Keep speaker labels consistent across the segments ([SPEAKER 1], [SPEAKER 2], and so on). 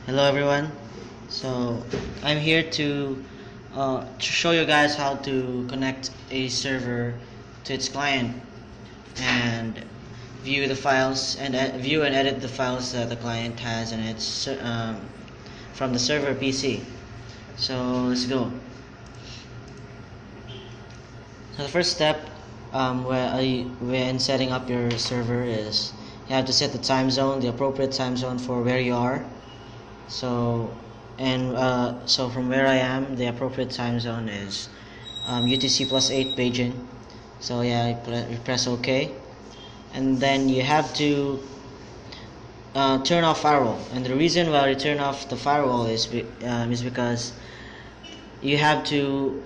[SPEAKER 1] Hello everyone. So I'm here to show you guys how to connect a server to its client and view the files and view and edit the files that the client has in its from the server PC. So let's go. So the first step when setting up your server is you have to set the time zone, the appropriate time zone for where you are. So so from where I am, the appropriate time zone is UTC +8 Beijing. So yeah, you press OK, and then you have to turn off firewall. And the reason why you turn off the firewall is because you have to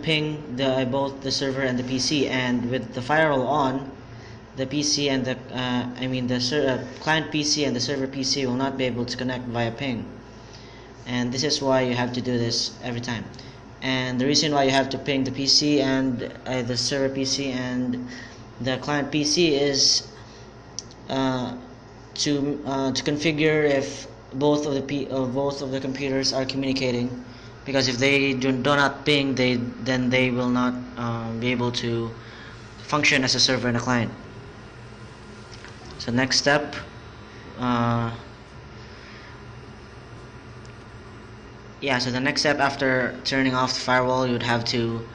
[SPEAKER 1] ping both the server and the PC, and with the firewall on, the PC and the client PC and the server PC will not be able to connect via ping. And this is why you have to do this every time. And the reason why you have to ping the PC and the server PC and the client PC is to configure if both of the computers are communicating. Because if they do not ping, then they will not be able to function as a server and a client. So next step, so the next step after turning off the firewall, you would have to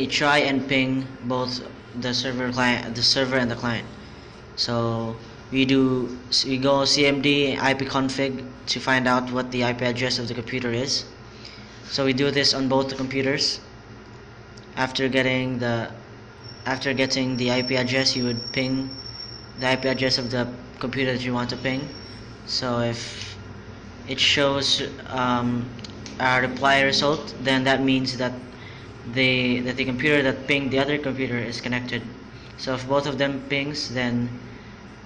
[SPEAKER 1] try and ping both the server and the client. So we go CMD ipconfig to find out what the IP address of the computer is. So we do this on both the computers. After getting the IP address, you would ping the IP address of the computer that you want to ping. So if it shows a reply result, then that means that the computer that pinged the other computer is connected. So if both of them pings, then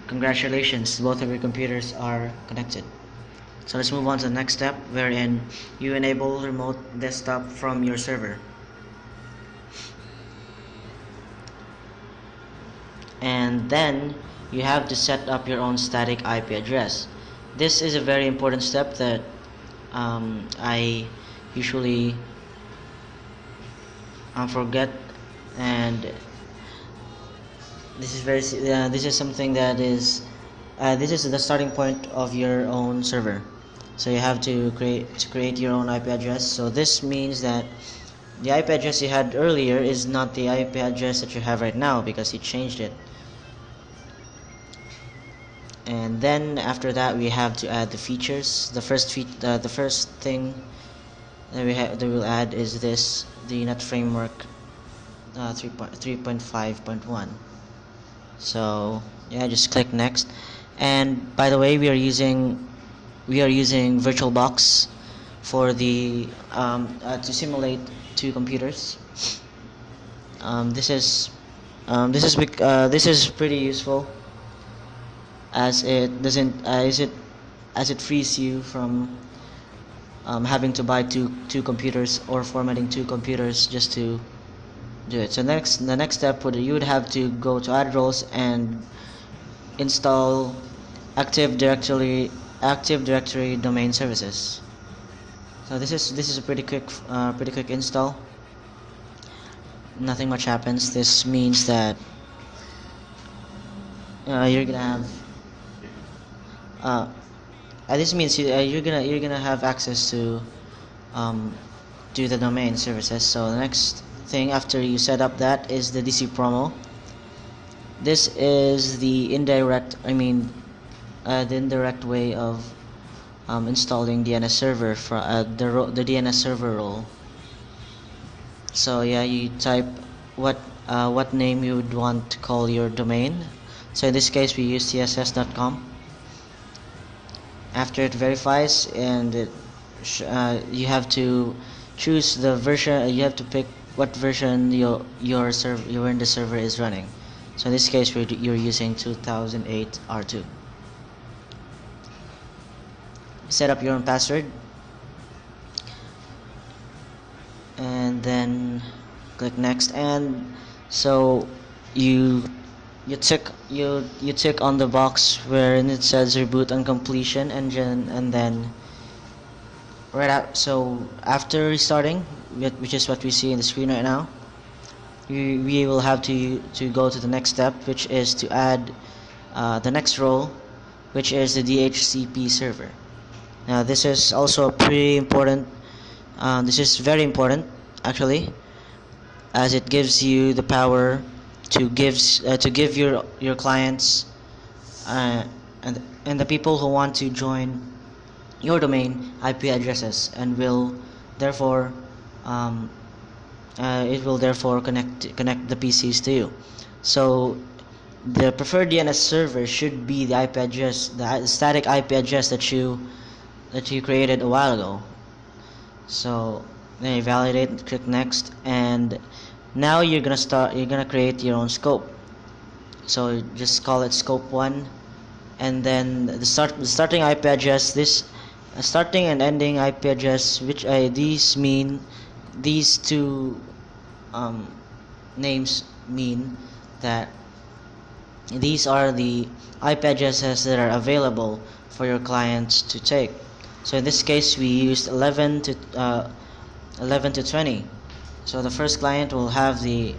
[SPEAKER 1] congratulations, both of your computers are connected. So let's move on to the next step, wherein you enable remote desktop from your server. And then you have to set up your own static IP address. This is a very important step that I usually forget, and this is something that is this is the starting point of your own server. So you have to create your own IP address. So this means that the IP address you had earlier is not the IP address that you have right now, because you changed it. And then after that, we have to add the features. The first thing that we'll add is the Net Framework 3.5.1. So yeah, just click next. And by the way, we are using VirtualBox for the to simulate two computers. This is pretty useful, as it doesn't as it frees you from having to buy two computers or formatting two computers just to do it. So the next step you would have to go to add roles and install Active Directory domain services. So this is a pretty quick install. Nothing much happens. This means that you're gonna have you're gonna have access to the domain services. So the next thing after you set up that is the DC promo. This is the indirect way of installing DNS server for the DNS server role. So yeah, you type what name you would want to call your domain. So in this case, we use css.com. After it verifies, and you have to choose the version. You have to pick what version your Windows server is running. So in this case, you're using 2008 R2. Set up your own password, and then click next. And so you you tick on the box wherein it says reboot on completion engine, and then so after restarting, which is what we see in the screen right now, we will have to go to the next step, which is to add the next role, which is the DHCP server. Now this is also pretty important. This is very important actually, as it gives you the power to give your clients uh, and the people who want to join your domain IP addresses, and will therefore um, it will therefore connect the PCs to you. So the preferred DNS server should be the IP address, the static IP address that you created a while ago. So then you validate, click next, and now you're gonna create your own scope. So just call it scope 1, and then the starting IP address, this starting and ending IP address, which these two names mean that these are the IP addresses that are available for your clients to take. So in this case, we used 11 to 20. So the first client will have the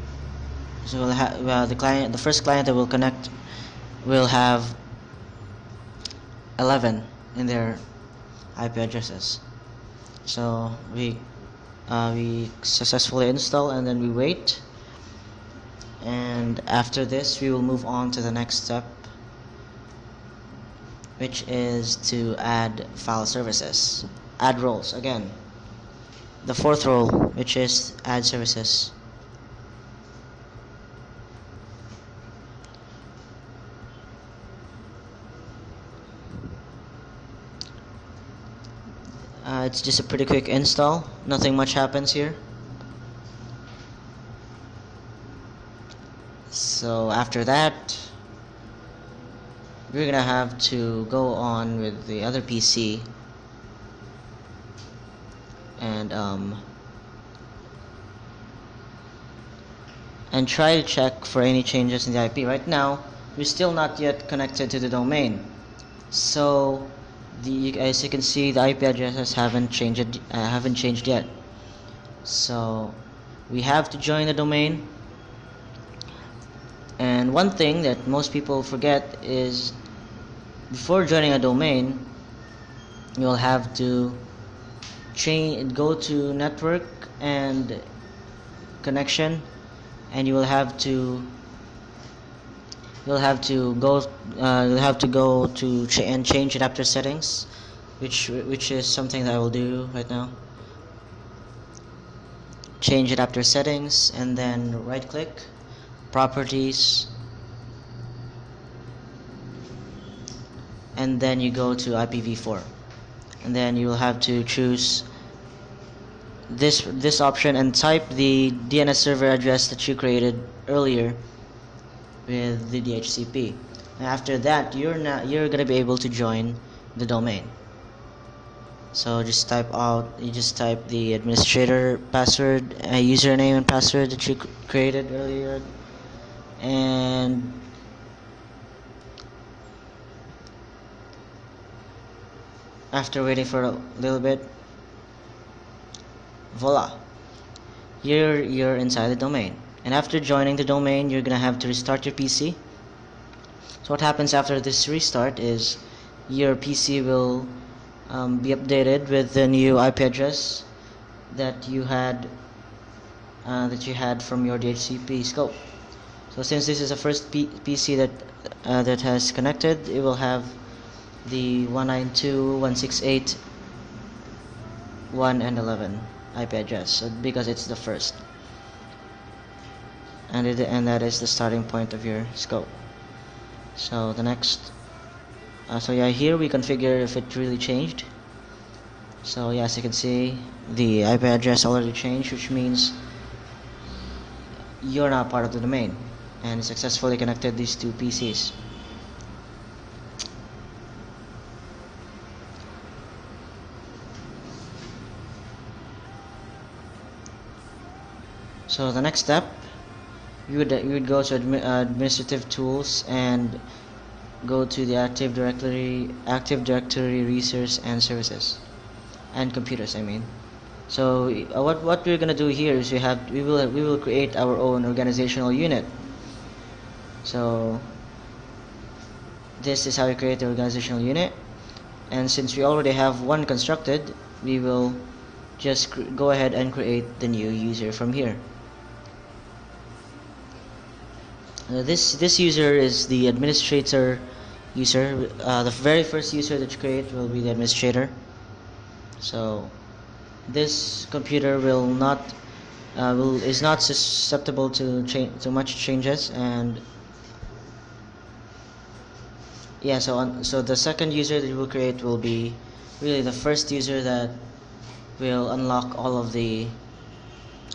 [SPEAKER 1] the first client that will connect will have 11 in their IP addresses. So we successfully install, and then we wait, and after this we will move on to the next step, which is to add file services, add roles again, the fourth role, which is add services. It's just a pretty quick install, nothing much happens here. So after that, we're gonna have to go on with the other PC and try to check for any changes in the IP. Right now, we're still not yet connected to the domain, so as you can see, the IP addresses haven't changed yet. So we have to join the domain. And one thing that most people forget is, before joining a domain, you'll have to go to network and connection, and you'll have to go to and change adapter settings, which is something that I will do right now. Change adapter settings, and then right click, properties, and then you go to IPv4, and then you will have to choose this option and type the DNS server address that you created earlier with the DHCP. And after that, you're gonna be able to join the domain. So you just type the administrator password, username and password that you created earlier, and after waiting for a little bit, voila, you're inside the domain. And after joining the domain, you're gonna have to restart your PC. So what happens after this restart is your PC will be updated with the new IP address that you had from your DHCP scope. So since this is the first PC that has connected, it will have the 192.168.1 and 11 IP address, so because it's the first, and that is the starting point of your scope. So the next, here we configure if it really changed. So as you can see, the IP address already changed, which means you're now part of the domain, and it successfully connected these two PCs. So the next step you would go to administrative tools and go to the Active Directory resource and services and computers. I mean, so what we're gonna do here is we will create our own organizational unit. So this is how we create the organizational unit, and since we already have one constructed, we will just go ahead and create the new user from here. This user is the administrator user. The very first user that you create will be the administrator. So this computer is not susceptible to much changes, and yeah. So the second user that you will create will be really the first user that will unlock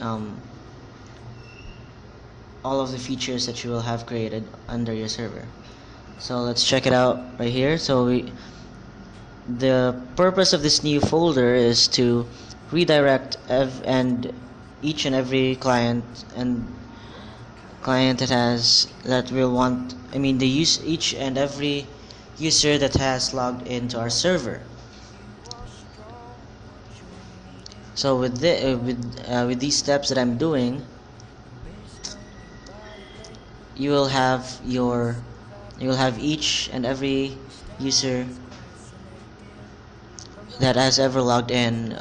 [SPEAKER 1] um, all of the features that you will have created under your server. So let's check it out right here. The purpose of this new folder is to redirect and each and every client that will want, I mean, each and every user that has logged into our server. So with these steps that I'm doing, you will have each and every user that has ever logged in